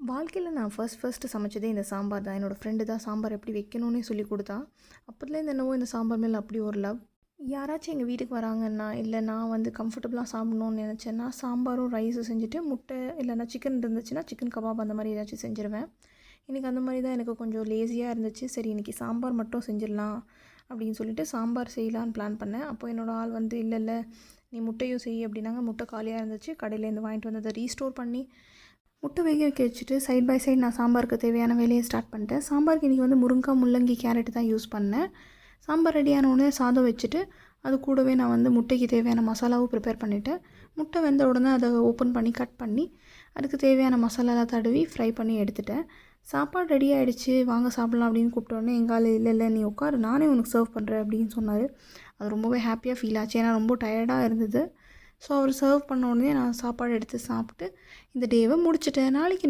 வாழ்க்கையில் நான் ஃபர்ஸ்ட்டு சமைச்சதே இந்த சாம்பார் தான். என்னோடய ஃப்ரெண்டு தான் சாம்பார் எப்படி வைக்கணும்னே சொல்லி கொடுத்தா. அப்போதுலேருந்து என்னவோ இந்த சாம்பார் மேலே அப்படி ஒரு லவ். யாராச்சும் எங்கள் வீட்டுக்கு வராங்கன்னா, இல்லை நான் வந்து கம்ஃபர்டபுளாக சாப்பிட்ணுன்னு நினச்சேன்னா, சாம்பாரும் ரைஸும் செஞ்சுட்டு முட்டை இல்லைன்னா சிக்கன் இருந்துச்சுன்னா சிக்கன் கபாப் அந்த மாதிரி ஏதாச்சும் செஞ்சுருவேன். இன்றைக்கி அந்த மாதிரி தான் எனக்கு கொஞ்சம் லேசியாக இருந்துச்சு. சரி இன்றைக்கி சாம்பார் மட்டும் செஞ்சிடலாம் அப்படின்னு சொல்லிட்டு சாம்பார் செய்யலான்னு பிளான் பண்ணேன். அப்போ என்னோடய ஆள் வந்து இல்லை நீ முட்டையும் செய் அப்படின்னாங்க. முட்டை காலியாக இருந்துச்சு. கடையிலேருந்து வாங்கிட்டு வந்து அதை ரீஸ்டோர் பண்ணி முட்டை வேக வைக்க வச்சுட்டு சைட் பை சைடு நான் சாம்பாருக்கு தேவையான வேலையை ஸ்டார்ட் பண்ணிட்டேன். சாம்பாருக்கு இன்றைக்கி வந்து முருங்கைக்காய், முள்ளங்கி, கேரட் தான் யூஸ் பண்ணேன். சாம்பார் ரெடியானோடனே சாதம் வச்சுட்டு அது கூடவே நான் வந்து முட்டைக்கு தேவையான மசாலாவும் ப்ரிப்பேர் பண்ணிவிட்டேன். முட்டை வெந்த உடனே அதை ஓப்பன் பண்ணி கட் பண்ணி அதுக்கு தேவையான மசாலாலாம் தடவி ஃப்ரை பண்ணி எடுத்துட்டேன். சாப்பாடு ரெடி ஆகிடுச்சு, வாங்க சாப்பிட்லாம் அப்படின்னு கூப்பிட்டோன்னே எங்கள் ஆள் இல்லை நீ உட்காரு, நானே உனக்கு சர்வ் பண்ணுறேன் அப்படின்னு சொன்னார். அது ரொம்பவே ஹாப்பியாக ஃபீல் ஆச்சு. ஏன்னா ரொம்ப டயர்டாக இருந்தது. ஸோ அவர் சர்வ் பண்ண உடனே நான் சாப்பாடு எடுத்து சாப்பிட்டு இந்த டேவை முடிச்சிட்டேன். நாளைக்கு